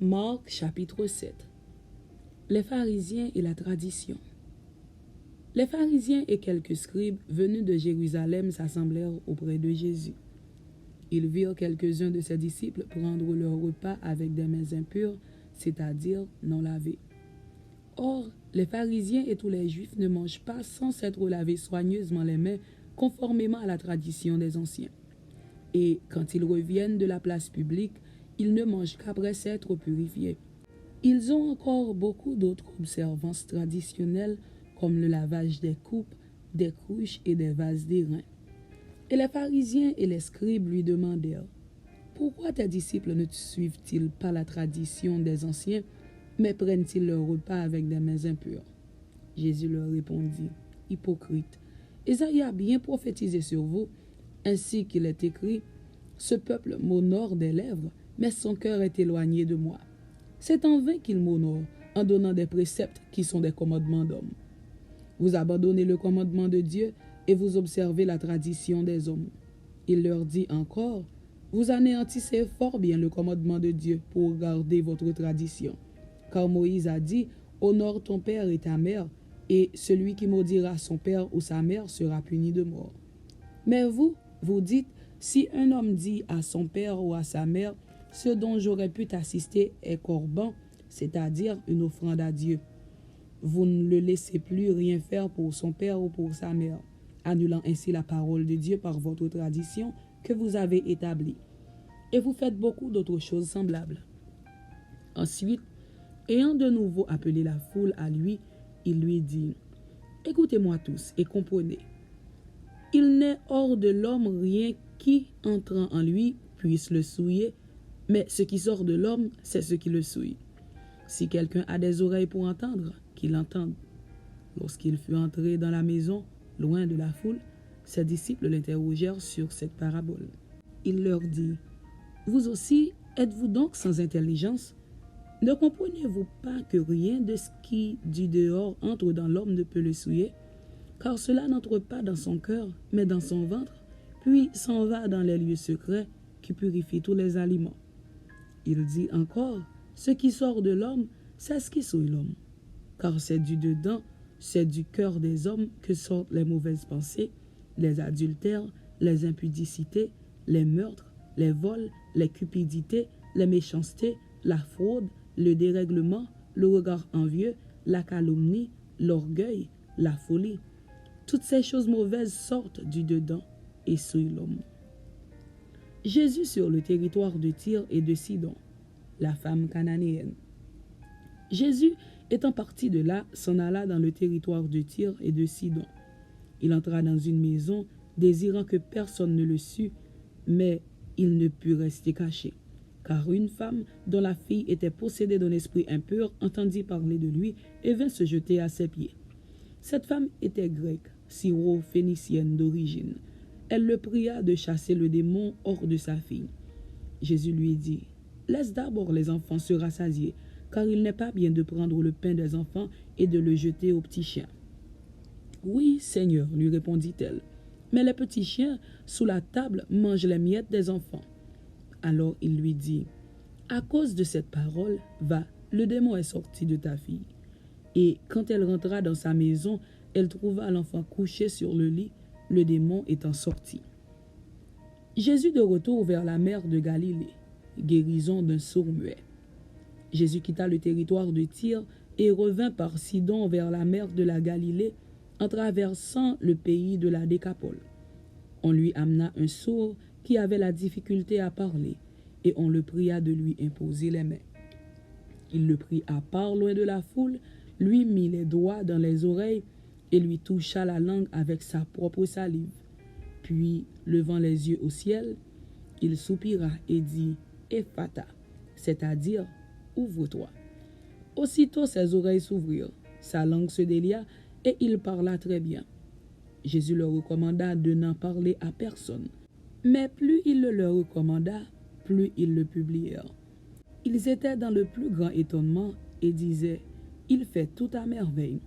Marc chapitre 7. Les pharisiens et la tradition. Les pharisiens et quelques scribes venus de Jérusalem s'assemblèrent auprès de Jésus. Ils virent quelques-uns de ses disciples prendre leur repas avec des mains impures, c'est-à-dire non lavées. Or, les pharisiens et tous les juifs ne mangent pas sans s'être lavés soigneusement les mains, conformément à la tradition des anciens. Et quand ils reviennent de la place publique, ils ne mangent qu'après s'être purifiés. Ils ont encore beaucoup d'autres observances traditionnelles, comme le lavage des coupes, des cruches et des vases d'airain. Et les pharisiens et les scribes lui demandèrent: « Pourquoi tes disciples ne suivent-ils pas la tradition des anciens, mais prennent-ils leur repas avec des mains impures ?» Jésus leur répondit: « Hypocrite, Ésaïe a bien prophétisé sur vous, ainsi qu'il est écrit: « Ce peuple m'honore des lèvres, mais son cœur est éloigné de moi. » C'est en vain qu'il m'honore, en donnant des préceptes qui sont des commandements d'hommes. Vous abandonnez le commandement de Dieu et vous observez la tradition des hommes. Il leur dit encore: vous anéantissez fort bien le commandement de Dieu pour garder votre tradition. Car Moïse a dit: honore ton père et ta mère, et celui qui maudira son père ou sa mère sera puni de mort. Mais vous, vous dites: si un homme dit à son père ou à sa mère: ce dont j'aurais pu t'assister est corban, c'est-à-dire une offrande à Dieu, vous ne le laissez plus rien faire pour son père ou pour sa mère, annulant ainsi la parole de Dieu par votre tradition que vous avez établie. Et vous faites beaucoup d'autres choses semblables. Ensuite, ayant de nouveau appelé la foule à lui, il lui dit: écoutez-moi tous et comprenez. Il n'est hors de l'homme rien qui, entrant en lui, puisse le souiller, mais ce qui sort de l'homme, c'est ce qui le souille. Si quelqu'un a des oreilles pour entendre, qu'il entende. Lorsqu'il fut entré dans la maison, loin de la foule, ses disciples l'interrogèrent sur cette parabole. Il leur dit: vous aussi, êtes-vous donc sans intelligence? Ne comprenez-vous pas que rien de ce qui du dehors entre dans l'homme ne peut le souiller? Car cela n'entre pas dans son cœur, mais dans son ventre, puis s'en va dans les lieux secrets qui purifient tous les aliments. Il dit encore: ce qui sort de l'homme, c'est ce qui souille l'homme. Car c'est du dedans, c'est du cœur des hommes que sortent les mauvaises pensées, les adultères, les impudicités, les meurtres, les vols, les cupidités, les méchancetés, la fraude, le dérèglement, le regard envieux, la calomnie, l'orgueil, la folie. Toutes ces choses mauvaises sortent du dedans et souillent l'homme. Jésus sur le territoire de Tyr et de Sidon, la femme cananéenne. Jésus, étant parti de là, s'en alla dans le territoire de Tyr et de Sidon. Il entra dans une maison, désirant que personne ne le sût, mais il ne put rester caché, car une femme dont la fille était possédée d'un esprit impur entendit parler de lui et vint se jeter à ses pieds. Cette femme était grecque, syro-phénicienne d'origine. Elle le pria de chasser le démon hors de sa fille. Jésus lui dit: laisse d'abord les enfants se rassasier, car il n'est pas bien de prendre le pain des enfants et de le jeter aux petits chiens. Oui, Seigneur, lui répondit-elle, mais les petits chiens sous la table mangent les miettes des enfants. Alors il lui dit: à cause de cette parole, va, le démon est sorti de ta fille. Et quand elle rentra dans sa maison, elle trouva l'enfant couché sur le lit, le démon étant sorti. Jésus de retour vers la mer de Galilée, guérison d'un sourd-muet. Jésus quitta le territoire de Tyr et revint par Sidon vers la mer de la Galilée, en traversant le pays de la Décapole. On lui amena un sourd qui avait la difficulté à parler, et on le pria de lui imposer les mains. Il le prit à part loin de la foule, lui mit les doigts dans les oreilles et lui toucha la langue avec sa propre salive. Puis, levant les yeux au ciel, il soupira et dit: Ephata, c'est-à-dire ouvre-toi. Aussitôt ses oreilles s'ouvrirent, sa langue se délia et il parla très bien. Jésus leur recommanda de n'en parler à personne. Mais plus il le leur recommanda, plus ils le publièrent. Ils étaient dans le plus grand étonnement et disaient: il fait tout à merveille.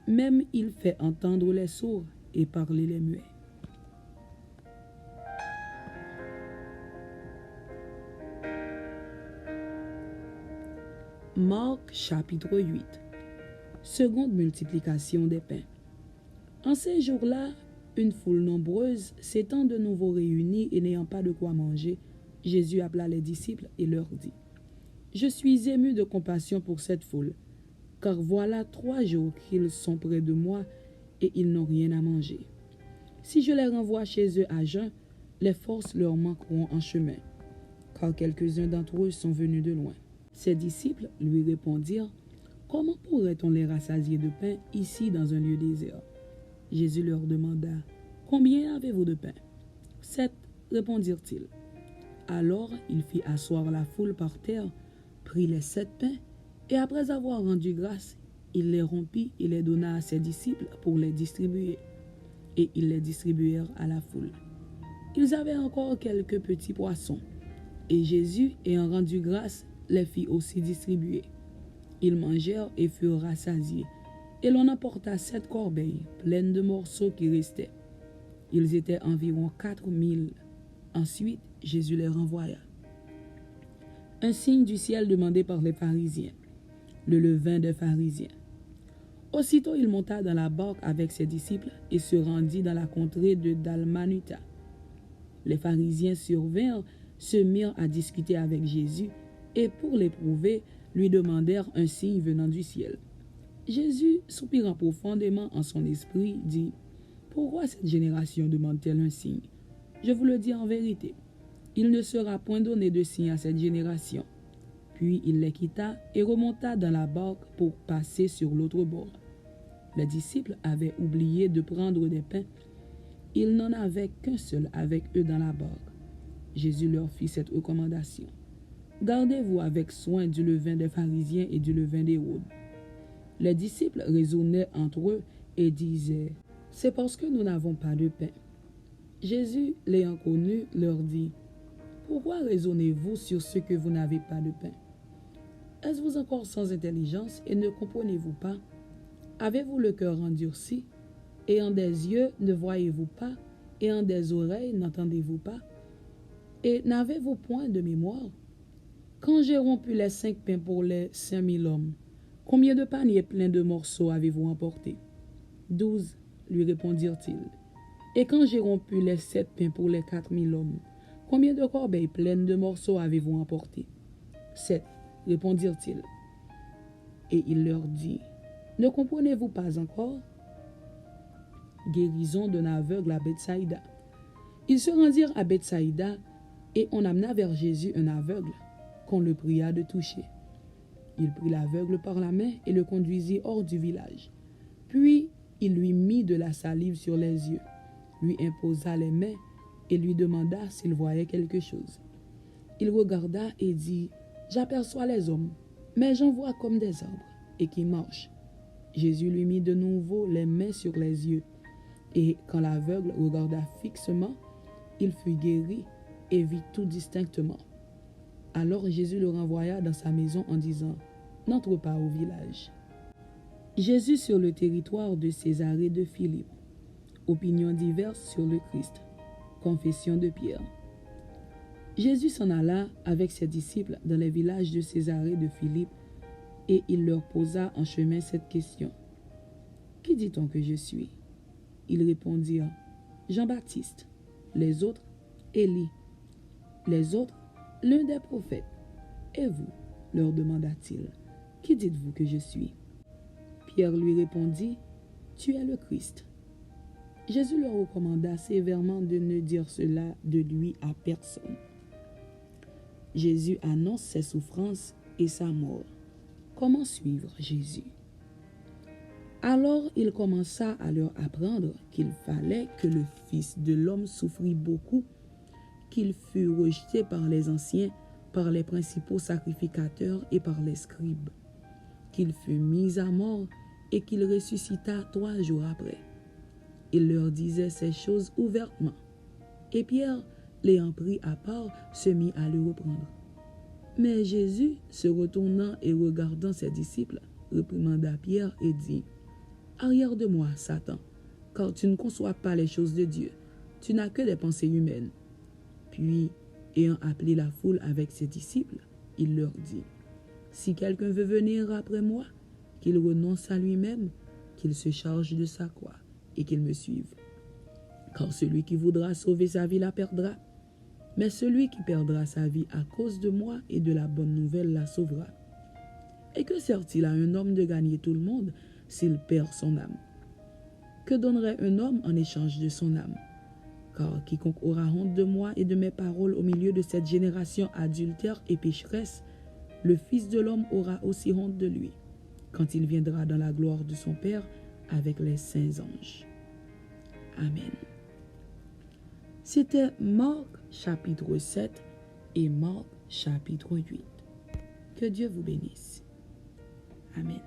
Même il fait entendre les sourds et parler les muets. Marc chapitre 8. Seconde multiplication des pains. En ces jours-là, une foule nombreuse s'étant de nouveau réunie et n'ayant pas de quoi manger, Jésus appela les disciples et leur dit: Je suis ému de compassion pour cette foule, car voilà 3 jours qu'ils sont près de moi et ils n'ont rien à manger. Si je les renvoie chez eux à jeun, les forces leur manqueront en chemin, car quelques-uns d'entre eux sont venus de loin. Ses disciples lui répondirent: Comment pourrait-on les rassasier de pain ici dans un lieu désert? Jésus leur demanda: Combien avez-vous de pain? 7, répondirent-ils. Alors il fit asseoir la foule par terre, prit les 7 pains, et après avoir rendu grâce, il les rompit et les donna à ses disciples pour les distribuer. Et ils les distribuèrent à la foule. Ils avaient encore quelques petits poissons, et Jésus, ayant rendu grâce, les fit aussi distribuer. Ils mangèrent et furent rassasiés, et l'on apporta 7 corbeilles pleines de morceaux qui restaient. Ils étaient environ 4000. Ensuite, Jésus les renvoya. Un signe du ciel demandé par les pharisiens, le levain des pharisiens. Aussitôt il monta dans la barque avec ses disciples et se rendit dans la contrée de Dalmanuta. Les pharisiens survinrent, se mirent à discuter avec Jésus et pour l'éprouver, lui demandèrent un signe venant du ciel. Jésus, soupirant profondément en son esprit, dit: Pourquoi cette génération demande-t-elle un signe? Je vous le dis en vérité, il ne sera point donné de signe à cette génération. Puis il les quitta et remonta dans la barque pour passer sur l'autre bord. Les disciples avaient oublié de prendre des pains. Ils n'en avaient qu'un seul avec eux dans la barque. Jésus leur fit cette recommandation: Gardez-vous avec soin du levain des pharisiens et du levain d'Hérode. Les disciples raisonnaient entre eux et disaient: C'est parce que nous n'avons pas de pain. Jésus, l'ayant connu, leur dit: Pourquoi raisonnez-vous sur ce que vous n'avez pas de pain? Êtes-vous encore sans intelligence et ne comprenez-vous pas? Avez-vous le cœur endurci? Ayant des yeux, ne voyez-vous pas? Ayant des oreilles, n'entendez-vous pas? Et n'avez-vous point de mémoire? Quand j'ai rompu les 5 pains pour les 5000 hommes, combien de paniers pleins de morceaux avez-vous emporté? 12, lui répondirent-ils. Et quand j'ai rompu les 7 pains pour les 4000 hommes, combien de corbeilles pleines de morceaux avez-vous emporté? 7, répondirent-ils. Et il leur dit: Ne comprenez-vous pas encore? Guérison d'un aveugle à Bethsaïda. Ils se rendirent à Bethsaïda, et on amena vers Jésus un aveugle, qu'on le pria de toucher. Il prit l'aveugle par la main et le conduisit hors du village. Puis il lui mit de la salive sur les yeux, lui imposa les mains et lui demanda s'il voyait quelque chose. Il regarda et dit: J'aperçois les hommes, mais j'en vois comme des arbres, et qui marchent. Jésus lui mit de nouveau les mains sur les yeux, et quand l'aveugle regarda fixement, il fut guéri et vit tout distinctement. Alors Jésus le renvoya dans sa maison en disant: N'entre pas au village. Jésus sur le territoire de Césarée de Philippe. Opinions diverses sur le Christ. Confession de Pierre. Jésus s'en alla avec ses disciples dans les villages de Césarée de Philippe et il leur posa en chemin cette question: Qui dit-on que je suis? Ils répondirent: Jean-Baptiste. Les autres: Élie. Les autres: l'un des prophètes. Et vous? Leur demanda-t-il. Qui dites-vous que je suis? Pierre lui répondit: Tu es le Christ. Jésus leur recommanda sévèrement de ne dire cela de lui à personne. Jésus annonce ses souffrances et sa mort. Comment suivre Jésus? Alors il commença à leur apprendre qu'il fallait que le Fils de l'homme souffrit beaucoup, qu'il fût rejeté par les anciens, par les principaux sacrificateurs et par les scribes, qu'il fut mis à mort et qu'il ressuscita 3 jours après. Il leur disait ces choses ouvertement. Et Pierre, l'ayant pris à part, se mit à le reprendre. Mais Jésus, se retournant et regardant ses disciples, réprimanda Pierre et dit: Arrière de moi, Satan, car tu ne conçois pas les choses de Dieu, tu n'as que des pensées humaines. Puis, ayant appelé la foule avec ses disciples, il leur dit: Si quelqu'un veut venir après moi, qu'il renonce à lui-même, qu'il se charge de sa croix et qu'il me suive. Car celui qui voudra sauver sa vie la perdra, mais celui qui perdra sa vie à cause de moi et de la bonne nouvelle la sauvera. Et que sert-il à un homme de gagner tout le monde s'il perd son âme? Que donnerait un homme en échange de son âme? Car quiconque aura honte de moi et de mes paroles au milieu de cette génération adultère et pécheresse, le Fils de l'homme aura aussi honte de lui, quand il viendra dans la gloire de son Père avec les saints anges. Amen. C'était Marc chapitre 7 et Marc chapitre 8. Que Dieu vous bénisse. Amen.